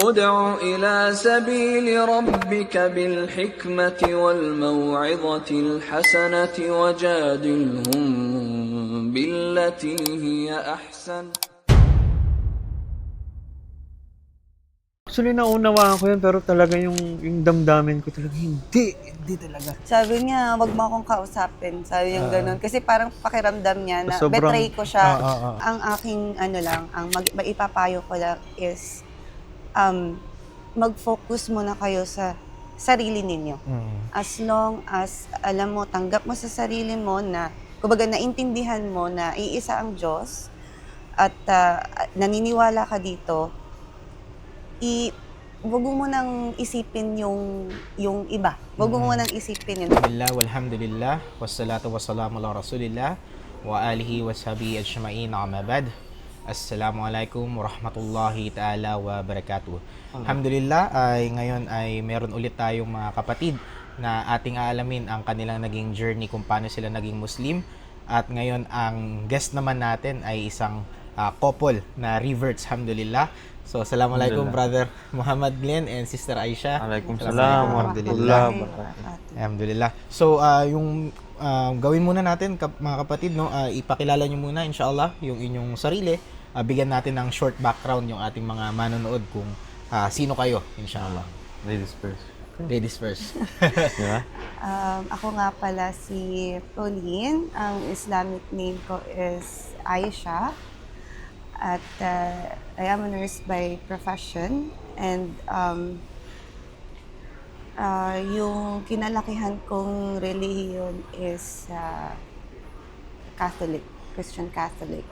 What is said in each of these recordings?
ادع إلى سبيل ربك بالحكمة والموعظة الحسنة وجادلهم بالتي هي أحسن. Actually, naunawaan ko yun, pero talaga yung damdamin ko talaga, hindi talaga. Sabi niya, wag mo akong kausapin. Sabi niya gano'n. Kasi parang pakiramdam niya na Sobrang- betray ko siya. Ah. Ang aking maipapayo ko lang is mag-focus muna kayo sa sarili ninyo. As long as alam mo, tanggap mo sa sarili mo na, kumbaga naintindihan mo na iisa ang Diyos at naniniwala ka dito, wag mo nang isipin yung iba. Wag mo nang isipin yun. Bismillah, walhamdulillah, wassalatu wassalamu ala rasulillah, wa alihi wa sahbihi ajma'in, amma ba'd. Assalamualaikum warahmatullahi ta'ala wa barakatuh. Alhamdulillah, ngayon ay meron ulit tayong mga kapatid na ating aalamin ang kanilang naging journey kung paano sila naging Muslim. At ngayon, ang guest naman natin ay isang couple na reverts, alhamdulillah. So, assalamualaikum brother Muhammad Glenn and sister Aisha. Waalaikumsalam warahmatullahi wabarakatuh. Alhamdulillah. So, yung gawin muna natin, mga kapatid, no, ipakilala nyo muna, inshallah, yung inyong sarili. Bigyan natin ng short background yung ating mga manonood kung sino kayo, inshallah. Ladies first. Ladies first. Diba? Ako nga pala si Pauline. Ang Islamic name ko is Aisha. At I am a nurse by profession. And yung kinalakihan kong relihiyon is Catholic, Christian Catholic.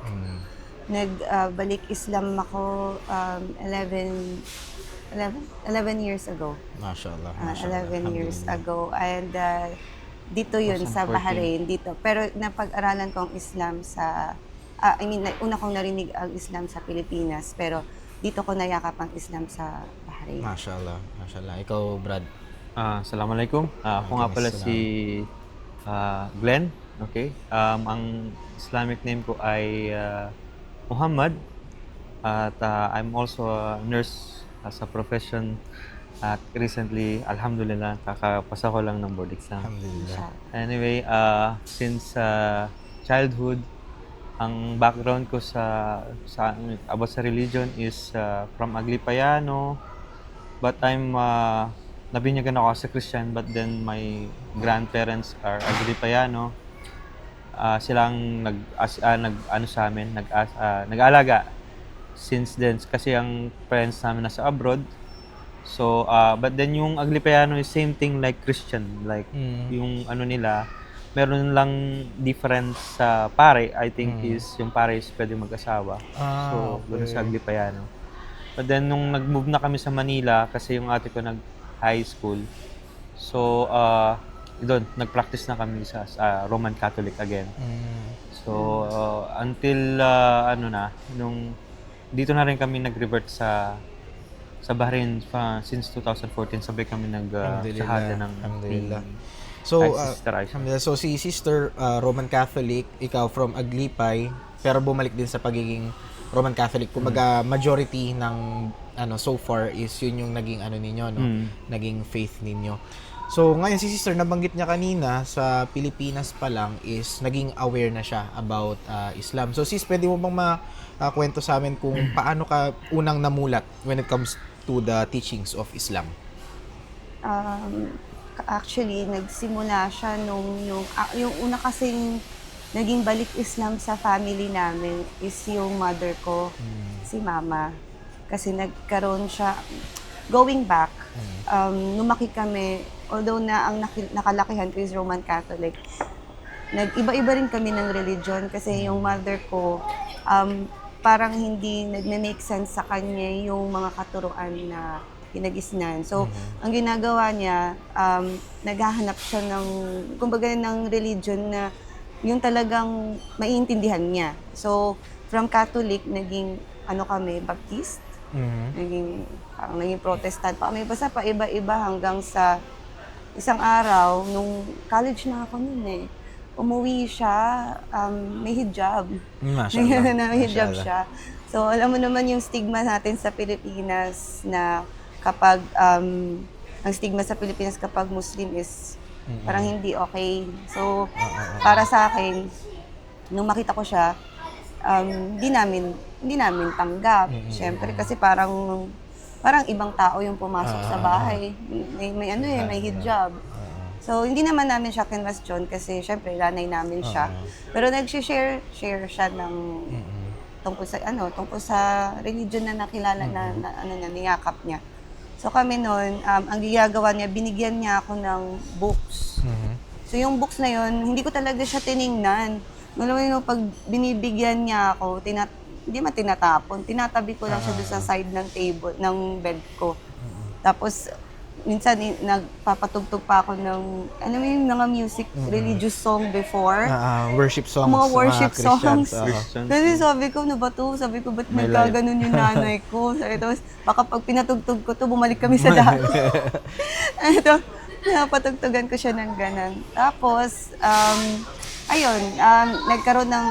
Nagbalik Islam ako 11 years ago. Mashallah. 11 years ago. And dito yun, sa 2014. Bahrain, dito. Pero napag-aralan ko ang Islam sa, una kong narinig ang Islam sa Pilipinas, pero dito ko nayakap ang Islam sa Bahrain. Mashallah. Mashallah. Ikaw, Brad. Assalamualaikum. Ako nga pala si Glenn. Okay. Ang Islamic name ko ay Muhammad. At I'm also a nurse as a profession. At recently, alhamdulillah, kakapasa ko lang ng board exam. Alhamdulillah. Anyway, since childhood, ang background ko about sa religion is from Aglipayano, but I'm nabinyagan ako as a Christian, but then my grandparents are Aglipayano. Silang nag-aalaga since then kasi ang parents namin nasa abroad. So, but then yung Aglipayano is same thing like Christian, like yung nila, meron lang difference sa pare, I think is yung pare is pwede mag-asawa. So, doon sa Aglipayano. But then nung nag-move na kami sa Manila kasi yung ate ko nag-high school. So, doon nag-practice na kami sa Roman Catholic again. So, until nung dito na rin kami nag-revert sa Bahrain since 2014, sabay kami nag-shahada ng Alhamdulillah. So, Sister Aisha. alhamdulillah. So si Sister Roman Catholic, ikaw from Aglipay, pero bumalik din sa pagiging Roman Catholic. Kumbaga majority ng so far is yun yung naging ninyo, no? Naging faith ninyo. So ngayon si Sister, nabanggit niya kanina sa Pilipinas pa lang is naging aware na siya about Islam. So sis, pwede mo bang kwento sa amin kung paano ka unang namulat when it comes to the teachings of Islam? Actually, nagsimula siya yung una kasing naging balik Islam sa family namin is yung mother ko, si mama. Kasi nagkaroon siya, going back, lumaki kami, although na ang nakalakihan ko is Roman Catholic, nag-iba-iba rin kami ng religion kasi yung mother ko, parang hindi nag-make sense sa kanya yung mga katuruan na kinagisnan. So, ang ginagawa niya, naghahanap siya ng religion na yung talagang maiintindihan niya. So, from Catholic, naging kami, Baptist, naging Protestant pa kami. Basta pa iba-iba hanggang sa isang araw, nung college na ako noon umuwi siya, may hijab. Mashallah. May hijab siya. So, alam mo naman yung stigma natin sa Pilipinas na kapag, ang stigma sa Pilipinas kapag Muslim is parang hindi okay. So, para sa akin, nung makita ko siya, hindi namin tanggap. Siyempre, kasi parang ibang tao yung pumasok sa bahay. May hijab. So, hindi naman namin siya kinwestiyon kasi syempre, lanay namin siya. Pero nag-share siya ng tungkol sa religion na nakilala na niyakap niya. So kami noon, ang ginagawa niya, binigyan niya ako ng books. So yung books na yon, hindi ko talaga siya tiningnan. Alam mo yung pag binibigyan niya ako, hindi man tinatapon, tinatabi ko lang siya doon sa side ng table, ng bed ko. Tapos minsan nagpapatugtog pa ako ng yung mga music, religious song before. Worship songs. Mga worship songs. Christian. Kasi sabi ko, sabi ko, ba't nagkaganon yung nanay ko? Tapos, baka pag pinatugtog ko to, bumalik kami sa dati. Ito, napatugtugan ko siya ng ganon. Tapos, nagkaroon ng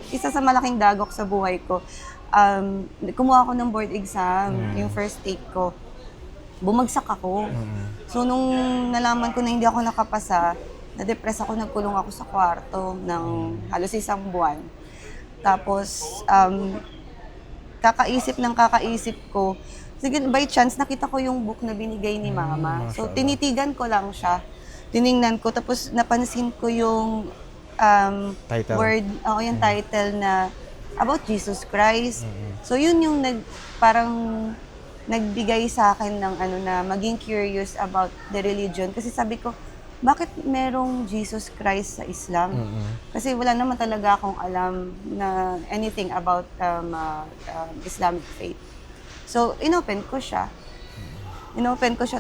isa sa malaking dagok sa buhay ko. Kumuha ako ng board exam, yung first take ko. Bumagsak ako. So, nung nalaman ko na hindi ako nakapasa, na-depress ako, nagkulong ako sa kwarto ng halos isang buwan. Tapos, kakaisip ko, sige, by chance, nakita ko yung book na binigay ni Mama. So, tinitigan ko lang siya. Tiningnan ko, tapos napansin ko yung Title. yung title na about Jesus Christ. So, yun yung parang nagbigay sa akin ng na maging curious about the religion. Kasi sabi ko, bakit merong Jesus Christ sa Islam? Kasi wala naman talaga akong alam na anything about Islamic faith. So, inopen ko siya.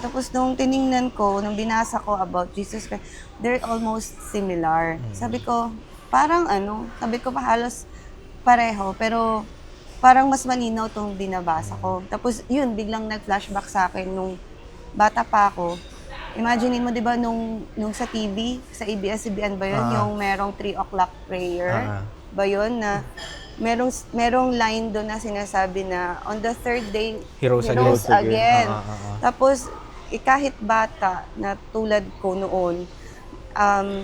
Tapos nung tiningnan ko, nung binasa ko about Jesus Christ, they're almost similar. Sabi ko, sabi ko halos pareho, pero parang mas malinaw tong binabasa ko. Tapos yun, biglang nag-flashback sa akin nung bata pa ako. Imagine mo, di ba, nung sa TV, sa ABS-CBN ba yun, yung merong 3 o'clock prayer, ba yun, na merong line doon na sinasabi na on the third day, heroes again. Tapos, kahit bata na tulad ko noon,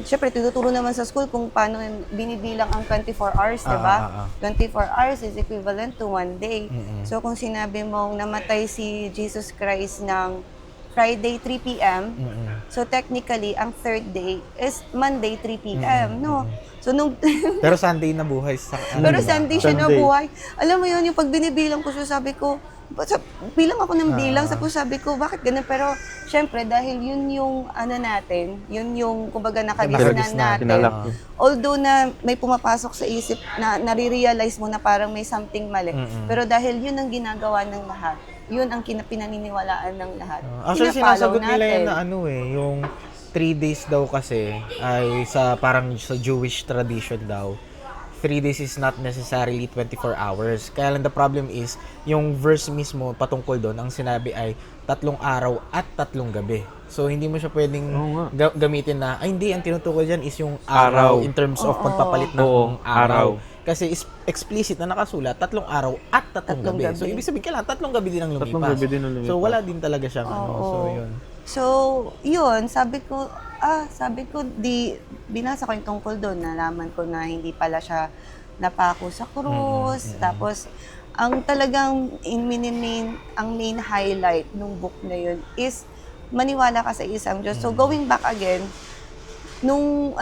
syempre, tinuturo naman sa school kung paano binibilang ang 24 hours, di ba? 24 hours is equivalent to 1 day. So, kung sinabi mong namatay si Jesus Christ ng Friday 3 p.m., so technically, ang third day is Monday 3 p.m., no? So, Pero Sunday na buhay sa... Pero Sunday siya nabuhay. Alam mo yun, yung pag binibilang ko siya, sabi ko, bilang ako ng bilang, tapos sabi ko, bakit ganun? Pero, syempre, dahil yun yung, natin, yun yung, kumbaga, nakagisnan natin. Although na may pumapasok sa isip, na nare-realize mo na parang may something mali. Pero dahil yun ang ginagawa ng lahat, yun ang pinaniniwalaan ng lahat. Actually, sinasagot nila yun na yung 3 days daw kasi, ay parang sa Jewish tradition daw, 3 days is not necessarily 24 hours. Kaya lang the problem is, yung verse mismo patungkol doon, ang sinabi ay 3 araw at 3 gabi. So, hindi mo siya pwedeng gamitin na, hindi, ang tinutukoy dyan is yung araw in terms of pagpapalit ng araw. Kasi explicit na nakasulat, 3 araw at 3 gabi. So, ibig sabihin kailangan 3 gabi din ang lumipas. So, wala din talaga siyang So, yun. So, yun, sabi ko, binasa ko yung tungkol doon, nalaman ko na hindi pala siya napako sa krus. Tapos, ang talagang ang main highlight ng book na yun is maniwala ka sa isang Diyos. So, going back again, nung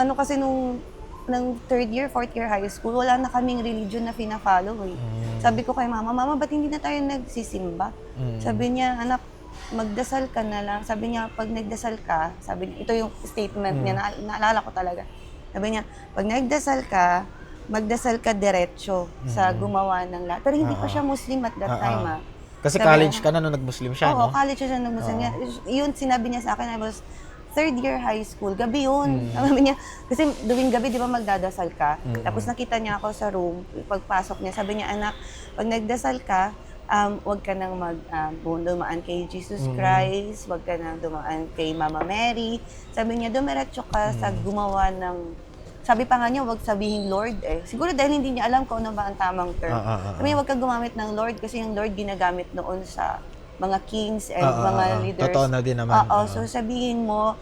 third year, fourth year high school, wala na kaming religion na fina-follow eh. Sabi ko kay Mama, ba't hindi na tayo nagsisimba? Sabi niya, anak, magdasal ka na lang. Sabi niya, pag nagdasal ka, ito yung statement niya, naalala ko talaga. Sabi niya, pag magdasal ka diretso sa gumawa ng lahat. Pero hindi pa siya Muslim at that time. Kasi college ka na nung nag-Muslim siya, no? Oo, college siya nung Muslim. Yun, sinabi niya sa akin, I was third year high school. Gabi yun. Sabi niya, kasi duwing gabi, di ba magdadasal ka? Tapos nakita niya ako sa room, pagpasok niya, sabi niya, anak, pag nagdasal ka, huwag ka nang dumaan kay Jesus Christ, huwag ka nang dumaan kay Mama Mary. Sabi niya, dumiretso ka sa gumawa ng sabi pa nga niya, wag sabihin Lord eh. Siguro dahil hindi niya alam kung ano ba ang tamang term. Sabi niya, wag ka gumamit ng Lord kasi yung Lord ginagamit noon sa mga kings and mga leaders. Totoo na din naman. So sabihin mo,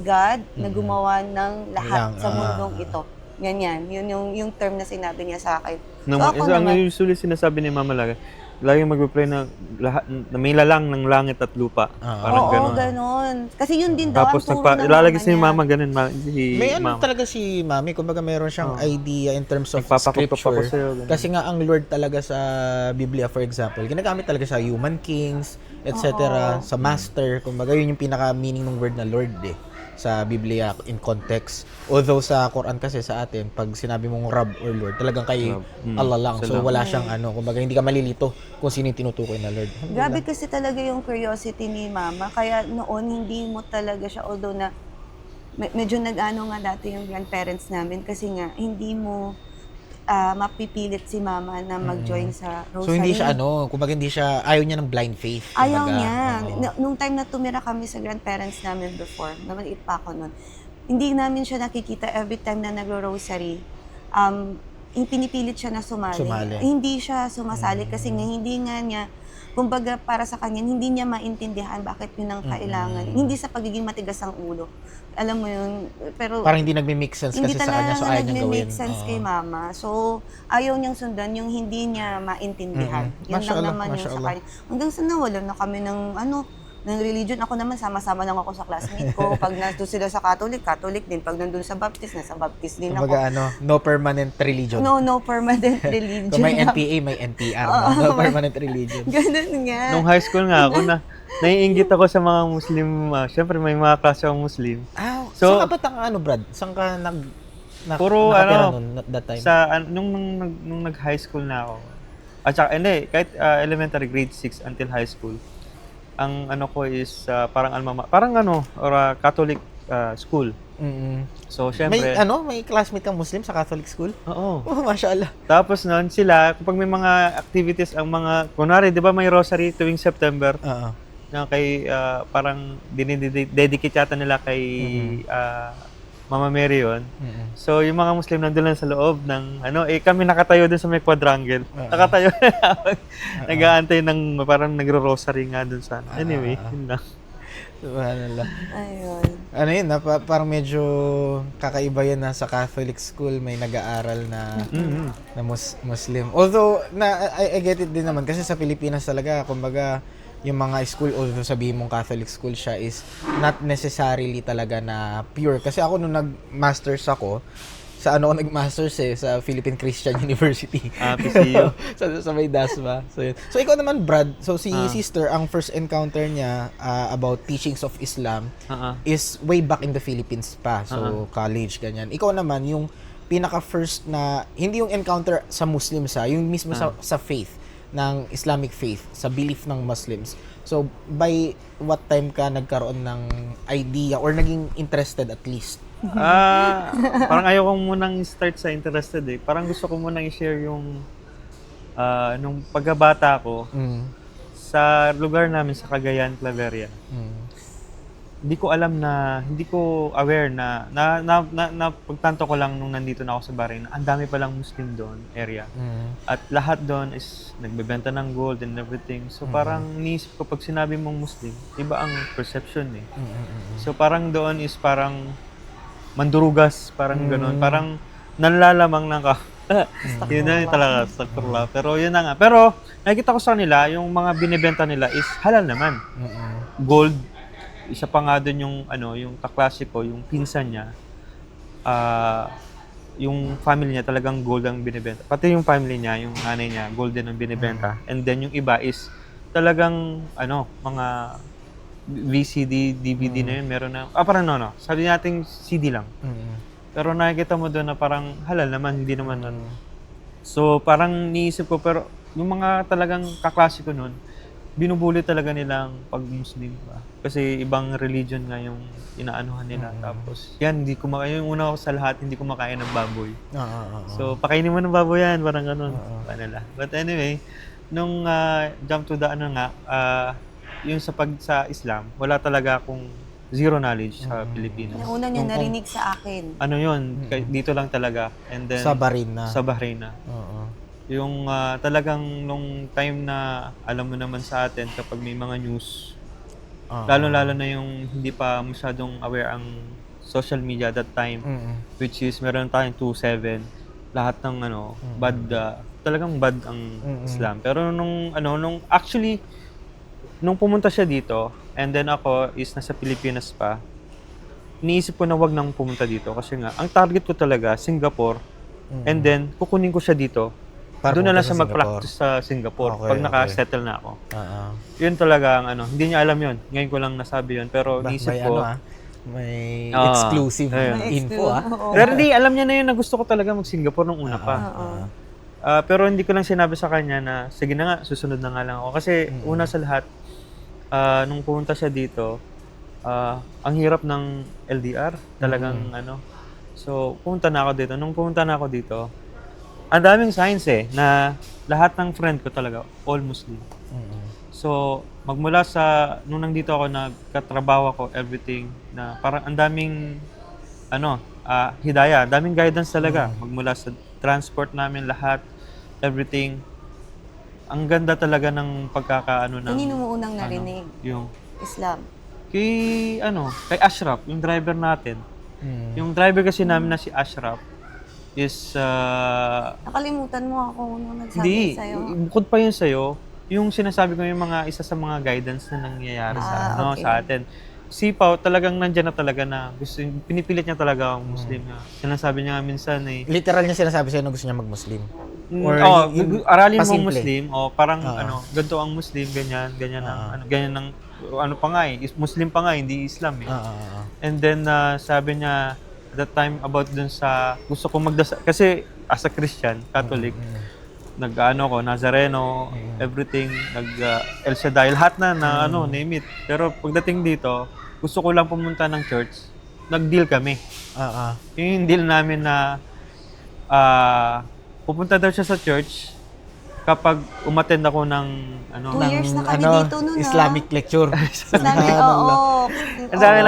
God na gumawa ng lahat sa mundong ito. Ganyan. Yun yung term na sinabi niya sa akin. So ako ang naman, usually sinasabi ni Mama lagi magpe-pray na lahat na may lalang ng langit at lupa. Parang oo, ganon. Kasi yun din daw Tapos ang turo ng ilalagay mama si niya. Mama ganun. May ano talaga si Mami, kumbaga meron siyang idea in terms of Nagpapakup ako scripture. sa'yo, ganun. Kasi nga ang Lord talaga sa Biblia, for example, ginagamit talaga sa human kings, etc. Sa master, kumbaga yun yung pinaka-meaning ng word na Lord sa Biblia in context. Although sa Quran kasi sa atin, pag sinabi mong Rab or Lord, talagang kay Allah lang. So wala siyang kumbaga hindi ka malilito kung sino yung tinutukoy na Lord. Grabe kasi talaga yung curiosity ni Mama. Kaya noon hindi mo talaga siya, although na medyo nag-ano nga dati yung grandparents namin kasi nga hindi mo mapipilit si Mama na mag-join sa Rosary. So hindi siya kumbaga hindi siya, ayaw niya ng blind faith. Ayaw kumbaga. niya. Oo. Nung time na tumira kami sa grandparents namin before, na maliit pa ako nun, hindi namin siya nakikita every time na nagro-rosary. Pinipilit siya na sumali. Hindi siya sumasali kasi nga hindi nga niya, kumbaga para sa kanya, hindi niya maintindihan bakit yun ang kailangan. Hindi sa pagiging matigas ang ulo. Alam mo yun, pero Parang hindi nagme-make sense kasi sa kanya, so ayaw niyang gawin. Hindi talaga nagme-make sense kay Mama. So, ayaw niyang sundan yung hindi niya maintindihan. Yun lang naman yung sa kanya. Hanggang sa nawala na kami ng ng religion. Ako naman, sama-sama lang ako sa classmate ko. Pag nandun sila sa Catholic, Catholic din. Pag nandun sa Baptist, nasa Baptist din ako. Kumbaga no permanent religion. No permanent religion. Kung may NPA, may NPR. No permanent religion. Ganun nga. Nung high school nga ako naiinggit ako sa mga Muslim. Siyempre may mga klase akong Muslim. So, saan ka ba Brad? Saan ka puro nakatira nun at that time? Nung nag-high school na ako. At saka, hindi, kahit elementary, grade 6 until high school, ang ko is parang Catholic school. So, syempre... May classmate kang Muslim sa Catholic school? Oo. Oh, mashallah. Tapos noon sila, kapag may mga activities, kunwari, di ba may rosary tuwing September? Na kay, parang dedicate yata nila kay Mama Mary yun. So, yung mga Muslim nandun lang sa loob ng, kami nakatayo dun sa may quadrangle. Nakatayo nag-aantay ng, parang nagro-rosary nga dun sa, anyway, yun lang. Subhanallah. Ayun. Parang medyo kakaiba yan na sa Catholic school may nag-aaral na Muslim. Although, I get it din naman kasi sa Pilipinas talaga, kumbaga, yung mga school, although sabihin mong Catholic school siya, is not necessarily talaga na pure. Kasi ako nung nag-masters ako, sa ako nag-masters sa Philippine Christian University. PCU. sa may DASMA. So, yun. So, ikaw naman, Brad, so si sister, ang first encounter niya about teachings of Islam is way back in the Philippines pa. So, college, ganyan. Ikaw naman, yung pinaka-first na, hindi yung encounter sa Muslims yung mismo sa faith, ng Islamic faith, sa belief ng Muslims. So, by what time ka nagkaroon ng idea or naging interested at least? Parang ayaw ko munang start sa interested Parang gusto ko munang i-share yung nung pagkabata ko sa lugar namin sa Cagayan, Claveria. Hindi ko aware na pagtanto ko lang nung nandito na ako sa Bahrain, ang dami palang Muslim doon, area. At lahat doon is nagbebenta ng gold and everything. So parang niisip ko, pag sinabi mong Muslim, iba ang perception So parang doon is parang mandurugas, parang gano'n. Parang nanlalamang ng yun na talaga, astaghfirullah. Pero yun na nga. Pero nakikita ko sa nila, yung mga binibenta nila is halal naman. Gold. Isa pa nga doon yung kaklase ko, yung pinsan niya, yung family niya talagang gold ang binibenta. Pati yung family niya, yung nanay niya, gold din ang binibenta. And then yung iba is talagang mga VCD, DVD na yun, meron na, parang sabi natin CD lang. Pero nakikita mo doon na parang halal naman, hindi naman So parang niisip ko, pero yung mga talagang kaklase ko noon, binubuli talaga nilang pag-Muslim pa. Kasi ibang religion nga yung inaanuhan nila. Tapos, yan, hindi kumakain. Yung una ko sa lahat, hindi kumakain ng baboy. So, pakainin mo ng baboy yan, parang ganun. But anyway, nung jump to the yung sa Islam, wala talaga akong zero knowledge sa Pilipinas. Yung una niya narinig sa akin. Ano yun, dito lang talaga. And then, Sa Bahrain na. Sa Bahrain na. Oo. Yung talagang nung time na alam mo naman sa atin kapag may mga news, Oo. lalo-lalo na yung hindi pa masyadong aware ang social media at that time, which is meron tayong 2-7, lahat ng bad, talagang bad ang Islam. Pero nung actually, nung pumunta siya dito, and then ako is nasa Pilipinas pa, iniisip ko na wag nang pumunta dito kasi nga, ang target ko talaga, Singapore, and then kukunin ko siya dito. Para Doon na lang pumunta siya sa mag-practice sa Singapore Okay, pag okay. naka-settle na ako. Oo. Yun talaga ang hindi niya alam yun. Ngayon ko lang nasabi yun, pero iniisip May ko, may Ah, exclusive ayun. info Oo. pero hindi, alam niya na yun na gusto ko talaga mag-Singapore nung una pa. Pero hindi ko lang sinabi sa kanya na, sige na nga, susunod na nga lang ako. Kasi una sa lahat, nung pumunta siya dito, ang hirap ng LDR. Talagang So, pumunta na ako dito. Nung pumunta na ako dito, ang daming signs na lahat ng friend ko talaga, all Muslim. So, magmula sa, nung nandito ako, nagkatrabaho ako, everything, na parang ang daming, hidayah, daming guidance talaga. Magmula sa transport namin, lahat, everything. Ang ganda talaga ng pagkakaano ng... Kanino mo unang narinig? Yung, Islam. kay Ashraf, yung driver natin. Yung driver kasi namin na si Ashraf is, Nakalimutan mo ako nung nagsabi hindi, sa'yo. bukod pa yun sa'yo, yung sinasabi ko yung isa sa mga guidance na nangyayari Okay. sa atin. Si Pao talagang nandiyan na talaga na pinipilit niya talaga ang Muslim na. Sinasabi niya nga minsan Literal niya sinasabi sa'yo na gusto niya mag-Muslim. Or aralin mo pasimple. Muslim o parang ganito ang Muslim, ganyan ganyan ang pa nga Muslim pa nga, hindi Islam And then sabi niya that time about dun sa gusto kong magdasal kasi as a Christian, Catholic, nag-ano ko, Nazareno, everything, El Shaddai, lahat na name it. Pero pagdating dito, gusto ko lang pumunta ng church, nag-deal kami. Yung deal namin na pupunta daw siya sa church kapag umattend ako ng 2 years na kami dito nun, Islamic lecture. Islamic, oo. Ang dami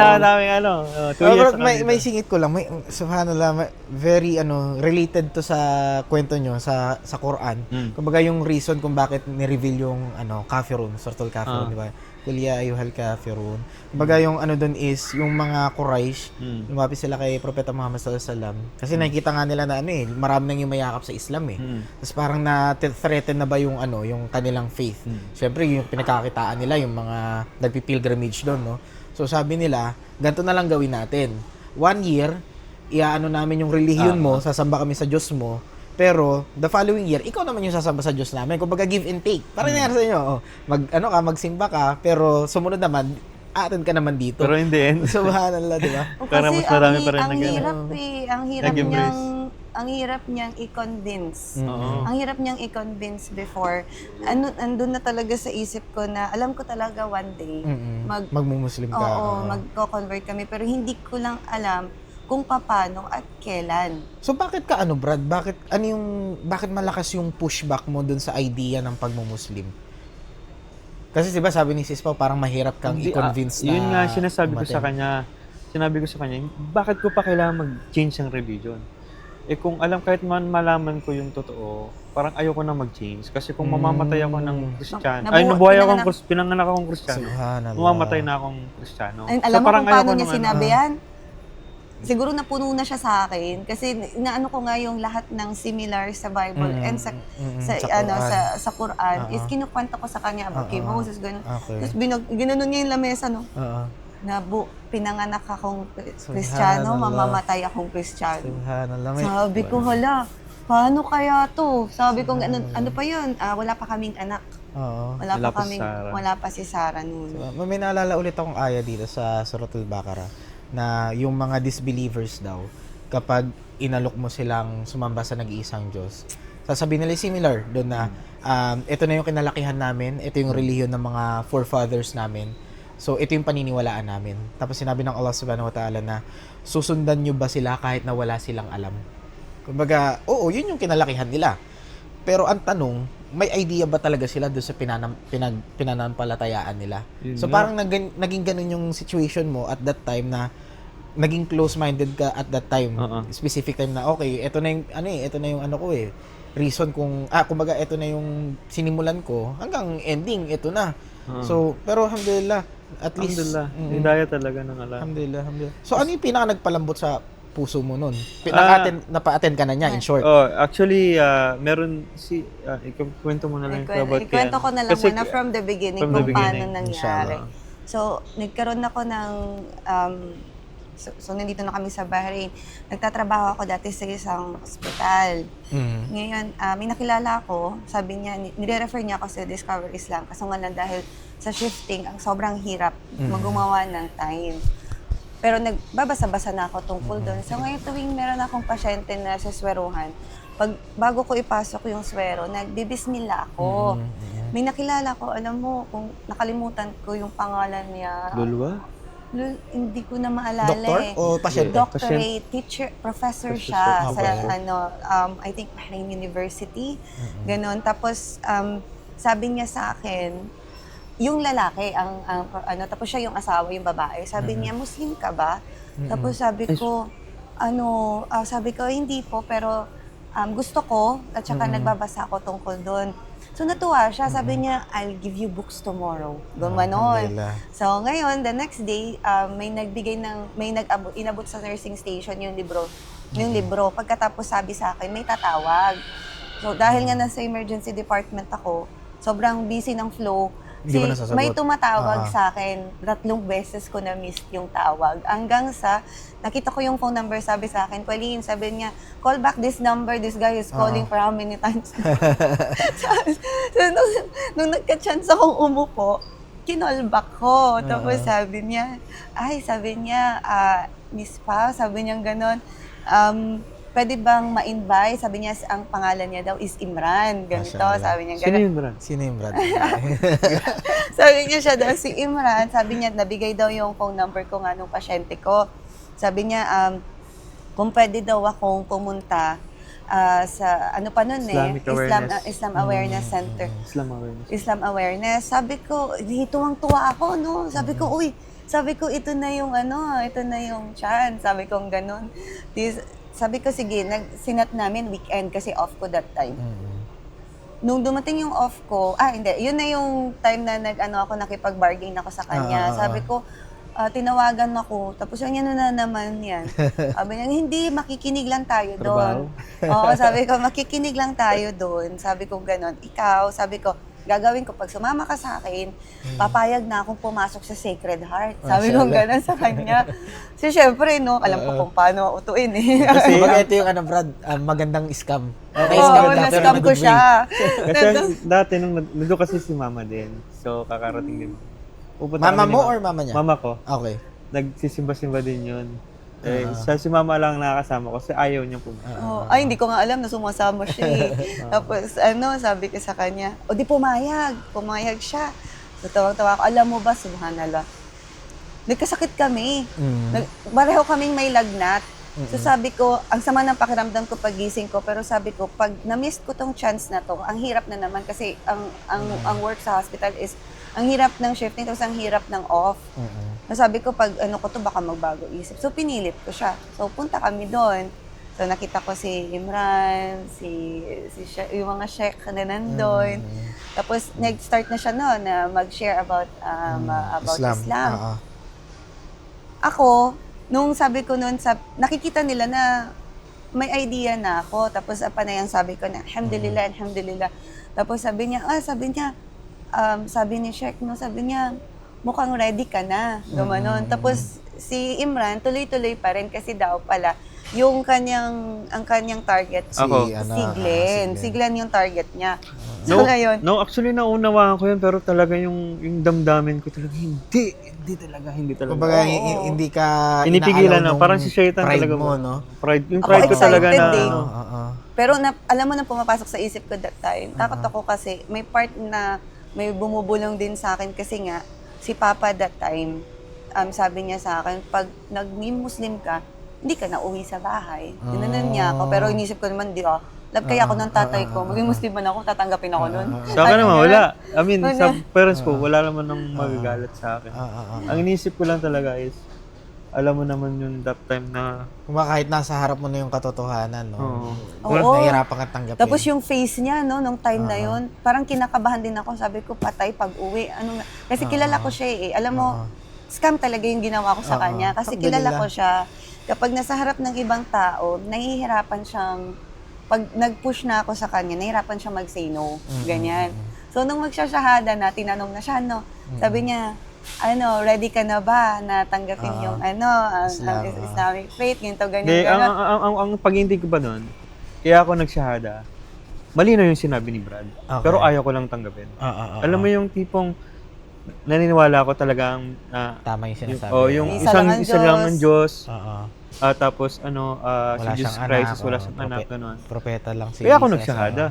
2 years na kami may dito. singit ko lang, subhanallah, very related to sa kwento nyo sa Quran. Kumbaga yung reason kung bakit ni-reveal yung kafirun, suratul kafirun, di ba? Qul ya ayyuhal kafirun. Kumbaga yung doon is yung mga Quraysh, lumapit sila kay Propeta Muhammad sallallahu alaihi wasallam. Kasi nakikita nga nila na marami nang yung mayakap sa Islam Tapos parang na-threaten na ba yung yung kanilang faith. Syempre yung pinagkakitaan nila yung mga nagpi-pilgrimage doon, no? So sabi nila, ganito na lang gawin natin. 1 year, namin yung relihiyon mo, sasamba kami sa Diyos mo. Pero, the following year, ikaw naman yung sasamba sa Diyos namin. Kumbaga, give and take. Parang nangyari sa inyo. Magsimba ka, pero sumunod naman, attend ka naman dito. Pero in the end, Subhanallah, di ba? Pero Kasi mas marami pa rin ang nag- hirap nag-embrace. ang hirap niyang i-convince. Oo. Ang hirap niyang i-convince before. Andun na talaga sa isip ko na alam ko talaga one day Magmumuslim ka. oo, magko-convert kami pero hindi ko lang alam kung paano at kailan. So, bakit ka Brad? Bakit malakas yung pushback mo dun sa idea ng pagmumuslim? Kasi diba sabi ni Sis Pao, parang mahirap kang i-convince na yun nga, sinasabi ko umattend. sa kanya, bakit ko pa kailangan mag-change ng religion? Kung kahit man malaman ko yung totoo, parang ayoko na mag-change. Kasi kung mamamatay ako ng Kristiyano, pinanganak akong Kristiyano, Subhanallah. mamamatay na akong Kristiyano. And alam mo kung ayoko paano niya nung sinabi yan? Siguro napuno na siya sa akin kasi inaano ko nga yung lahat ng similar sa Bible and sa Quran. sa Quran is kinukwenta ko sa kanya about kay Moses ganun. Okay. Tapos ginanon niya yung lamesa no. Na pinanganak akong Kristiyano, mamamatay akong Kristiyano. Subhanallah. Sabi ko, hala, paano kaya to? Sabi ko, ano pa yun? Wala pa kaming anak. Oo. Wala pa si Sarah noon. So, may naalala ulit akong aya dito sa Suratul Baqarah na yung mga disbelievers daw, kapag inalok mo silang sumamba sa nag-iisang Diyos, sasabihin nila similar doon na ito na yung kinalakihan namin, ito yung relihiyon ng mga forefathers namin. So, ito yung paniniwalaan namin. Tapos sinabi ng Allah subhanahu wa ta'ala na susundan nyo ba sila kahit na wala silang alam? Kumbaga, oo, yun yung kinalakihan nila. Pero ang tanong, may idea ba talaga sila doon sa pinanampalatayaan nila? Yun So nga. parang naging ganun yung situation mo at that time na naging close-minded ka at that time. Specific time na, okay, ito na yung, ito na yung ko reason kung, kumbaga, ito na yung sinimulan ko, hanggang ending, ito na. So, pero alhamdulillah, at least, Alhamdulillah. Hidayah talaga ng Allah. alhamdulillah. So, ano yung pinaka nagpalambot sa puso mo nun? Napa-attend ka na niya, in short. Oh, actually, meron kwento mo na lang about Ikwento ko na lang Kasi, muna from the beginning from the kung paano beginning, nangyari. inshallah. So, nagkaroon ako ng, so nandito na kami sa Bahrain. Nagtatrabaho ako dati sa isang ospital. Ngayon, may nakilala ako, sabi niya, nire-refer niya ako sa Discover Islam. Kaso nga lang dahil sa shifting, ang sobrang hirap gumawa ng time. Pero nagbabasa-basa na ako tungkol doon. So ngayon tuwing meron akong pasyente na sa sweruhan, bago ko ipasok yung swero, nagbibismillah ako. May nakilala ko, alam mo, kung nakalimutan ko yung pangalan niya. Lulwa? Hindi ko na maalala. Doktor o pasyente? Doctorate, teacher, professor siya Okay. sa I think Bahrain University. Ganon. Tapos sabi niya sa akin, yung lalaki tapos siya yung asawa, yung babae. Sabi niya, Muslim ka ba? Tapos sabi ko, sabi ko hindi po, pero gusto ko at saka nagbabasa ako tungkol doon. So natuwa siya, sabi niya, I'll give you books tomorrow. Gumanon. So ngayon, the next day, inabot sa nursing station yung libro. Pagkatapos sabi sa akin, may tatawag. So dahil nga nasa emergency department ako, sobrang busy ng flow. May tumatawag sa akin, 3 beses ko na-miss yung tawag. Hanggang sa, nakita ko yung phone number, sabi sa akin, Pauline, sabi niya, call back this number, this guy is calling for how many times? so, nung nagka-chance akong umupo, kinall back ko. Tapos sabi niya, Miss Pa, sabi niya gano'n, pwede bang ma-invite? Sabi niya, ang pangalan niya daw is Imran. Ganito, sabi niya gano'n. Sino Imran? Sabi niya siya daw si Imran. Sabi niya, nabigay daw yung phone number ko nga nung pasyente ko. Sabi niya, kung pwede daw akong pumunta sa, ano pa nun Islam Awareness Center. Islam Awareness. Sabi ko, tuwang-tuwa ako, no? Sabi ko, ito na yung chance. Sabi ko, ganun. Sabi ko, sige, sinat namin weekend kasi off ko that time. Nung dumating yung off ko, yun na yung time na nakipag-bargain ako sa kanya. Sabi ko, tinawagan ako, tapos yung na naman yan. Sabi niya, hindi, makikinig lang tayo doon. Oo, sabi ko, makikinig lang tayo doon. Sabi ko, ganon. Ikaw, sabi ko, gagawin ko, pag sumama ka sa akin, papayag na akong pumasok sa Sacred Heart. Sabi ko gano'n sa kanya. Kasi syempre, no, alam ko kung paano utuin eh. Kasi ito yung Brad, magandang scam. Na-scam ko siya. Kasi dati, nandun kasi si mama din. So, kakarating din. Mama mo or mama niya? Mama ko. Okay. Nagsisimba-simba din yun. Si mama lang nakakasama ko kasi ayaw niya pumunta. Hindi ko nga alam na sumasama siya eh. Tapos sabi ko sa kanya, di pumayag. Pumayag siya. So tawag-tawa ako, alam mo ba, subhanallah, nagkasakit kami. Pareho kaming may lagnat. So sabi ko, ang sama ng pakiramdam ko pagising ko, pero sabi ko, pag na-miss ko tong chance na to, ang hirap na naman kasi ang work sa hospital is, ang hirap ng shifting, tapos ang hirap ng off. Sabi ko, pag ko to, baka magbago isip. So, pinilit ko siya. So, punta kami doon. So, nakita ko si Imran, yung mga sheikh na nandun. Tapos, nag-start na siya noon na mag-share about Islam. Ako, nung sabi ko noon, nakikita nila na may idea na ako. Tapos, panayang sabi ko na, alhamdulillah, alhamdulillah. Tapos, sabi ni Sheikh, no, sabi niya, mukhang ready ka na, gumanon. Tapos si Imran, tuloy-tuloy pa rin kasi daw pala, ang kanyang target, si Glenn. Si Glenn yung target niya. So ngayon. Actually, naunawaan ko yun, pero talaga yung damdamin ko talaga, hindi talaga. Kumbaga, hindi ka inipigilan na, parang si Shaitan talaga mo, no? Yung pride ko talaga na, Pero alam mo na pumapasok sa isip ko that time, takot ako kasi may part na may bumubulong din sa akin kasi nga, si Papa that time, sabi niya sa akin, pag naging Muslim ka, hindi ka na uwi sa bahay. Tinanan niya ako, pero inisip ko naman, love kaya ako ng tatay ko. Maging Muslim man ako, tatanggapin ako nun. Sa akin naman, wala. I mean, Wala. sa parents ko, wala naman nang magagalit sa akin. Ang inisip ko lang talaga is, alam mo naman yung that time na... Kung kahit nasa harap mo na yung katotohanan, no? Oo. Nahihirapan ka tanggapin. Tapos yung face niya, no, nung time na yun, parang kinakabahan din ako. Sabi ko, patay pag uwi. Kasi kilala ko siya eh. Alam mo, scam talaga yung ginawa ko sa kanya. Kasi kilala ko siya. Kapag nasa harap ng ibang tao, nahihirapan siyang, pag nag-push na ako sa kanya, nahihirapan siyang mag-say no. Ganyan. So, nung magsasyahada na, tinanong na siya, no, sabi niya, ready ka na ba na tanggapin yung Islamic faith, ganito, ganyan, Hindi, gano'n. ang pag-intake ko ba nun, kaya ako nagsyahada, malinaw yung sinabi ni Brad. Okay. Pero ayaw ko lang tanggapin. Alam mo yung tipong, naniniwala ko talagang Tama yung sinasabi. yung Isa lang ang Diyos. Oo. Tapos Wala si Jesus siyang Christ anak, is wala siyang anak, gano'n. Propeta lang si Kaya ako Jesus, nagsyahada.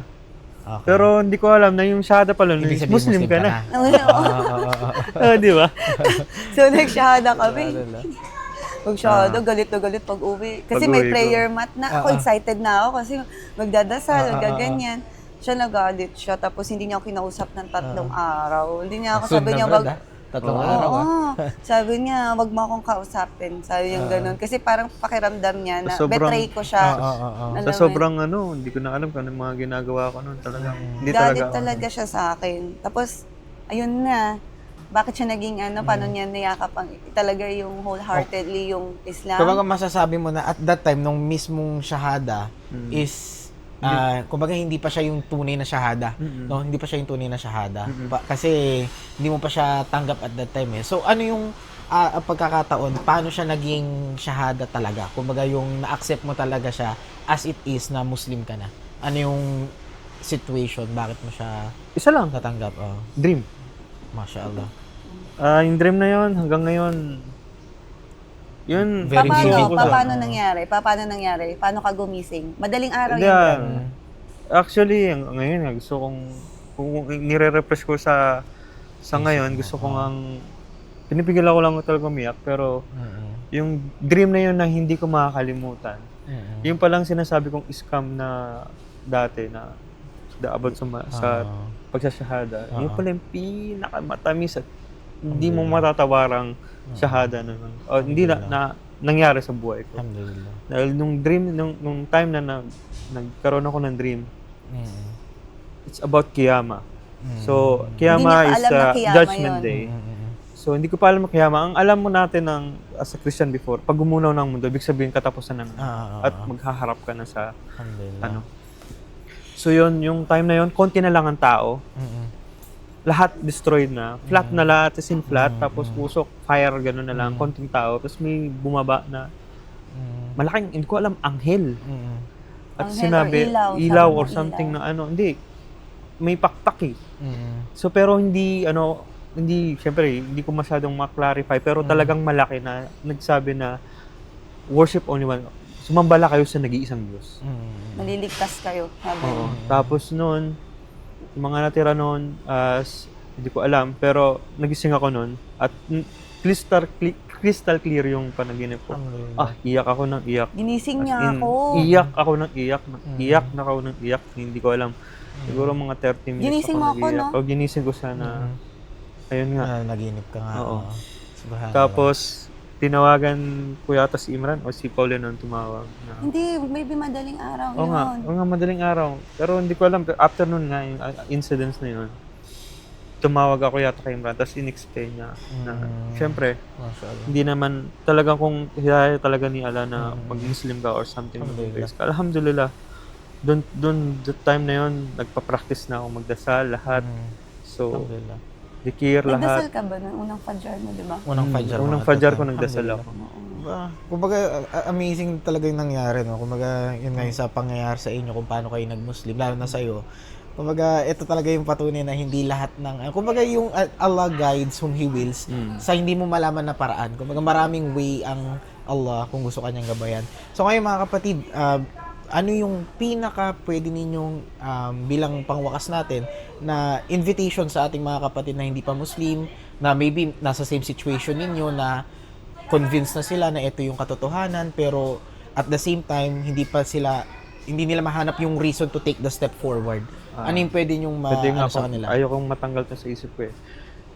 Okay. Pero hindi ko alam na yung shahada pala, Ibig sabihin, Muslim ka na. Di ba? So, nagsyahada kami. Magsyahada, galit na galit pag uwi. Kasi may Pag-uwi ko. prayer mat na. Ako excited na ako kasi magdadasal, gaganyan. Siya nagalit siya, tapos hindi niya ako kinausap ng 3 araw. Hindi niya ako, sabi niya, Tatlong Oo, araw, sabi niya, wag mo akong kausapin. Sabi niya ganun. Kasi parang pakiramdam niya na Sobrang- betray ko siya. Alam Sa mo sobrang hindi ko na alam kung ano yung mga ginagawa ko noon talaga. Hindi galit talaga. talaga siya sa akin. Tapos, ayun na. Bakit siya naging paano niya niyakap talaga yung wholeheartedly yung Islam? Kumbaga masasabi mo na at that time, nung mismong shahada is, kumbaga hindi pa siya yung tunay na shahada. No? Hindi pa siya yung tunay na shahada. Kasi hindi mo pa siya tanggap at that time eh. So ano yung pagkakataon, paano siya naging shahada talaga? Kumbaga yung na-accept mo talaga siya as it is na Muslim ka na. Ano yung situation? Bakit mo siya Isa lang, natanggap? dream. MashaAllah. Yung dream na yon hanggang ngayon, yun, Very vivid pa. Paano nangyari? Paano ka gumising? Madaling araw Hindi, yan. actually, ngayon, gusto kung nire-repress ko sa ngayon, gusto ko ngang, pinipigil ako lang talaga umiyak, pero yung dream na yun na hindi ko makakalimutan, yung palang sinasabi kong scam na dati na about sa pagsasyahada, yun pala yung pinakamatamis at hindi mo matatawarang shahada na hindi na nangyari sa buhay ko. Alhamdulillah. Dahil nung time na nagkaroon ako ng dream, it's about Kiyama. So, Kiyama Hindi niya pa is alam na Kiyama Judgment yun. Day. So, hindi ko pa alam ang Kiyama. Ang alam mo natin as a Christian before, pag gumunaw ng mundo, ibig sabihin katapusan na at maghaharap ka na sa Alhamdulillah. So, yun, yung time na yun, konti na lang ang tao. Lahat destroyed na. Flat na lahat, as in flat. Tapos usok, fire, gano'n na lang. Konting tao. Tapos may bumaba na malaking, hindi ko alam, anghel. At Anghel sinabi, or ilaw, ilaw sabi or mo, something ilaw. na hindi. May pakpak eh. So pero hindi, syempre, hindi ko masyadong ma-clarify. Pero talagang malaki na nagsabi na worship only one. Sumambala kayo sa nag-iisang Diyos. Maliligtas kayo. Sabi. Oo. Tapos noon, yung mga natira noon, hindi ko alam, pero nagising ako noon at crystal clear yung panaginip ko. Iyak ako ng iyak. Ginising As niya in, ako. Iyak ako ng iyak. Iyak na ako ng iyak. Hindi ko alam. Siguro mga 30 minutes Ginising mo ako, nag-iyak. no? Ginising ko sana. Ayun nga. Naginip ka nga. Oo. Subhanallah. Tapos, tinawagan ko yata si Imran o si Paul noon tumawag. Hindi, maybe madaling araw Oo nga, yun. oo nga, madaling araw. Pero hindi ko alam, after nun nga, yung incidents na yun, tumawag ako yata kay Imran, tapos in-explain niya na, syempre, MashaAllah. hindi naman, talagang kung hidayah talaga ni Allah na mag-Muslim ka or something, alhamdulillah, doon, the time na yun, nagpa-practice na ako magdasal, lahat. So, Alhamdulillah. dikir, Nagdasal lahat. ka ba ng unang Fajr mo, di ba? Unang Fajr. Unang Fajr ko nagdasal ako. Kumbaga, amazing talaga yung nangyari, no? Kumbaga, yun nga yung sa pangyayari sa inyo kung paano kayo nag-Muslim, lalo na sa'yo. Kumbaga, ito talaga yung patunay na hindi lahat ng... Kumbaga, yung Allah guides whom He wills sa hindi mo malaman na paraan. Kumbaga, maraming way ang Allah kung gusto kanyang gabayan. So, ngayon mga kapatid, ano yung pinaka pwede ninyong bilang pangwakas natin na invitation sa ating mga kapatid na hindi pa Muslim, na maybe nasa same situation ninyo na convinced na sila na ito yung katotohanan pero at the same time hindi pa sila hindi nila mahanap yung reason to take the step forward. Ano yung pwede nyong Pwede nga sa po, kanila? ayokong matanggal to sa isip ko eh.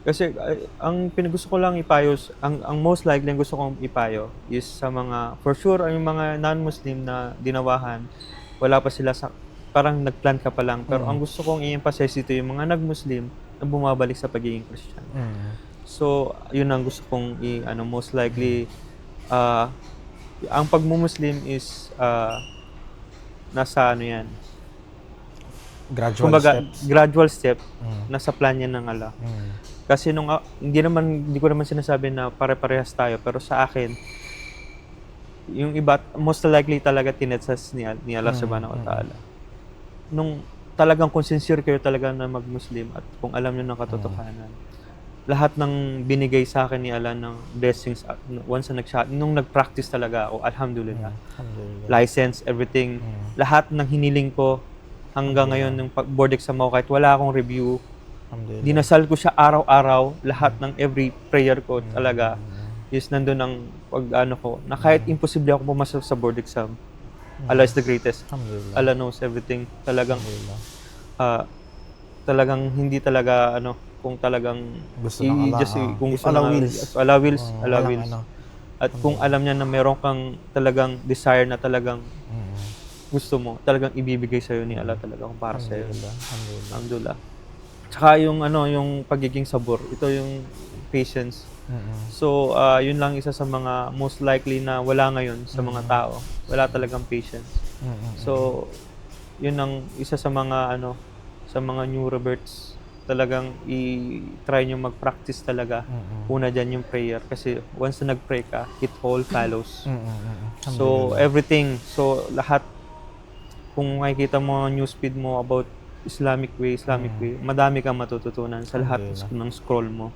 Kasi ang gusto ko lang ipayo, ang most likely ang gusto kong ipayo is sa mga, for sure, yung mga non-Muslim na dinawahan, wala pa sila sa, parang nagplan ka pa lang. Pero ang gusto kong i-emphasize ito yung mga nag-Muslim na bumabalik sa pagiging Christian. So, yun ang gusto kong most likely, ang pagmumuslim is, nasa yan, Gradual kumbaga, steps. gradual step, nasa plan yan ng Allah. Kasi hindi ko naman sinasabi na pare-parehas tayo, pero sa akin, yung iba, most likely talaga tinetsas ni Allah subhanahu wa ta'ala. Nung talagang kung sincere kayo talaga na mag-Muslim at kung alam nyo ng katotohanan, lahat ng binigay sa akin ni Allah ng blessings once na nung nag-practice talaga ako, alhamdulillah. License, everything, lahat ng hiniling ko hanggang ngayon ng board exam ako, kahit wala akong review, dinasal ko siya araw-araw, lahat ng every prayer ko talaga is nandun ang ko, na kahit imposible ako pumasok sa board exam, Allah is the greatest. Allah knows everything. Talagang hindi talaga kung talagang Gusto ng Allah. kung If gusto Allah ng wills. if Allah wills, Allah Walang wills. At kung alam niya na meron kang talagang desire na talagang gusto mo, talagang ibibigay sa'yo ni Allah talaga kung para sa'yo. Alhamdulillah. Tsaka yung yung pagiging sabor, ito yung patience. So, yun lang isa sa mga most likely na wala ngayon sa mga tao. Wala talagang patience. So, yun ang isa sa mga sa mga new reverts, talagang i-try nyo mag-practice talaga. Una dyan yung prayer kasi once na nag-pray ka, it all follows. So, everything, so lahat, kung makikita mo newsfeed mo about Islamic way, madami kang matututunan sa lahat ng scroll mo.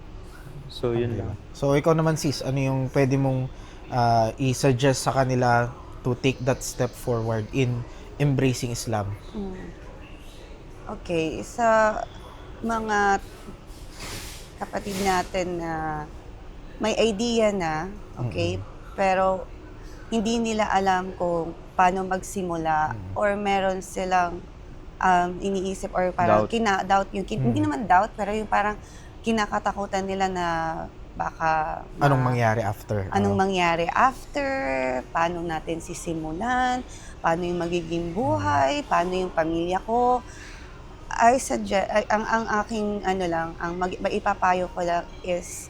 So, yun lang. So, ikaw naman sis, ano yung pwede mong i-suggest sa kanila to take that step forward in embracing Islam? Okay, sa mga kapatid natin na may idea na, okay, pero hindi nila alam kung paano magsimula or meron silang iniisip or parang Doubt. hindi naman doubt, pero yung parang kinakatakutan nila na baka Anong mangyari after? anong mangyari after, paano natin sisimulan, paano yung magiging buhay, paano yung pamilya ko. I suggest, ang aking maipapayo ko lang is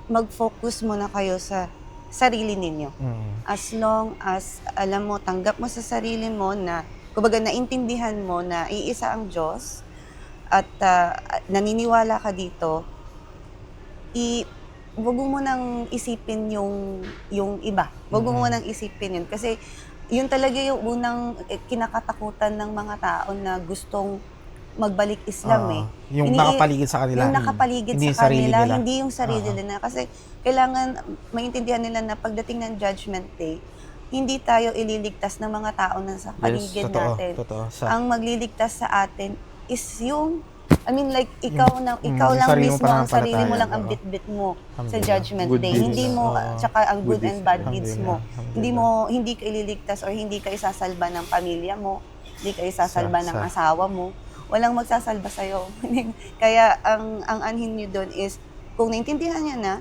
mag-focus muna kayo sa sarili ninyo. As long as alam mo, tanggap mo sa sarili mo na, kumbaga naintindihan mo na iisa ang Diyos at naniniwala ka dito, wag mo nang isipin yung iba. Wag mo nang isipin yun. Kasi yun talaga yung unang kinakatakutan ng mga tao na gustong magbalik Islam Yung nakapaligid sa kanila. Yung nakapaligid Hindi sa kanila, nila. hindi yung sarili nila. Kasi kailangan maintindihan nila na pagdating ng Judgment Day, hindi tayo ililigtas ng mga tao na sa paligid natin. Totoo. Ang magliligtas sa atin is yung, ikaw lang sarili mo mismo, ang sarili mo pananampalataya, lang ang bitbit mo sa Judgment Day. deeds. Hindi mo, tsaka ang good and bad deeds mo. Alhamdulillah. Hindi ka ililigtas or hindi ka isasalba ng pamilya mo, hindi ka isasalba ng sa- asawa mo. Walang magsasalba sa'yo. Kaya ang anhin nyo doon is, kung naintindihan nyo na,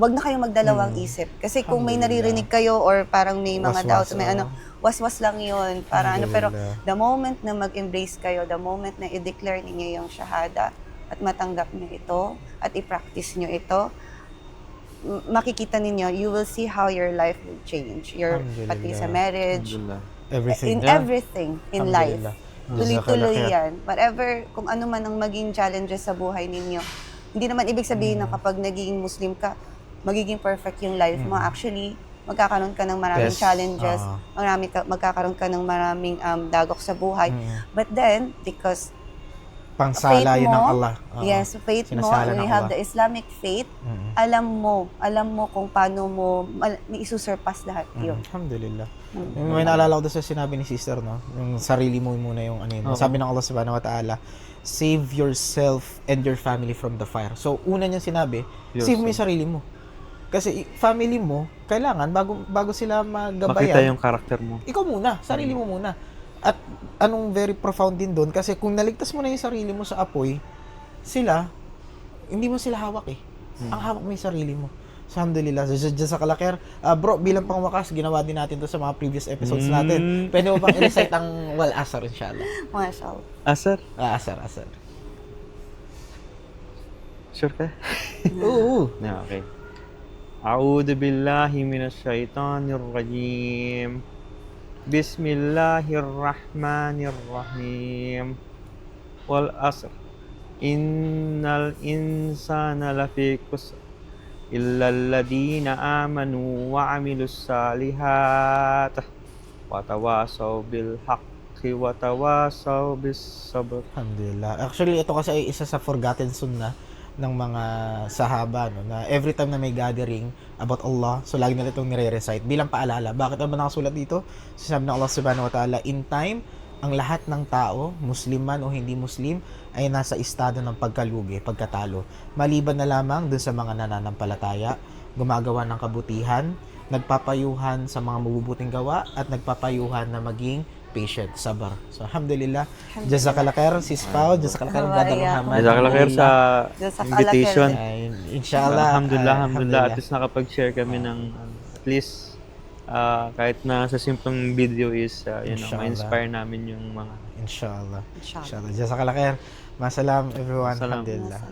wag na kayong magdalawang isip. Kasi kung may naririnig kayo or parang may mga doubts, may waswas lang yun. Pero the moment na mag-embrace kayo, the moment na i-declare ninyo yung shahada at matanggap nyo ito at i-practice nyo ito, makikita ninyo, you will see how your life will change. Pati sa marriage, Everything. everything in life. Alhamdulillah. Tuloy-tuloy Jazakallah yan. Whatever, kung ano man ang maging challenges sa buhay ninyo, hindi naman ibig sabihin na kapag naging Muslim ka, magiging perfect yung life mo. Actually, magkakaroon ka ng maraming Yes. challenges, magkakaroon ka ng maraming dagok sa buhay. But then, because Pangsala faith yun ng mo, Allah. yes, faith mo, Sinasala ng you have Allah. the Islamic faith, alam mo kung paano mo isusurpass lahat yun. Alhamdulillah. May naalala ko doon sa sinabi ni sister, no? Yung sarili mo muna yung Sabi ng Allah subhanahu wa ta'ala, save yourself and your family from the fire. So, una niyang sinabi, save mo yung sarili mo. Kasi family mo, kailangan bago sila Makita magabayan, yung karakter mo. ikaw muna, sarili mo muna. At anong very profound din doon, kasi kung naligtas mo na yung sarili mo sa apoy, sila, hindi mo sila hawak eh. Ang hawak mo yung sarili mo. So, alhamdulillah. So, dyan sa Kalaker, bro, bilang pangwakas, ginawa din natin to sa mga previous episodes natin. Pwede mo bang i-recite ang wal asar, inshallah? Mashallah. Asar? Asar. Sure ka? Oo. Yeah, okay. A'udhu billahi minash shaitanir rajim. Bismillahirrahmanirrahim. Wal asr. Innal insana lafi khusr. Illa alladhina amanu wa amilus salihat. Wa tawasaw bil haqqi wa tawasaw bis sabr. Alhamdulillah. Actually, ito kasi ay isa sa forgotten sunnah ng mga sahaba, no, na every time na may gathering about Allah, so lagi nila itong nire-recite bilang paalala. Bakit naman nakasulat dito? Sabi ng Allah subhanahu wa ta'ala, in time, ang lahat ng tao, Muslim man o hindi Muslim, ay nasa estado ng pagkalugi, pagkatalo. Maliban na lamang dun sa mga nananampalataya, gumagawa ng kabutihan, nagpapayuhan sa mga mabubuting gawa, at nagpapayuhan na maging patient, sabar. So, alhamdulillah. Jazakallah khair, Sis Pao. Jazakallah khair, Brother Muhammad. Jazakallah khair sa Jazakallah invitation. khair. Inshallah. Alhamdulillah. At least nakapag-share kami ng at least kahit na sa simpleng video is Inshallah. ma-inspire namin yung mga Inshallah. Inshallah. Inshallah. Jazakallah khair. Masalam everyone. Masalam. Alhamdulillah.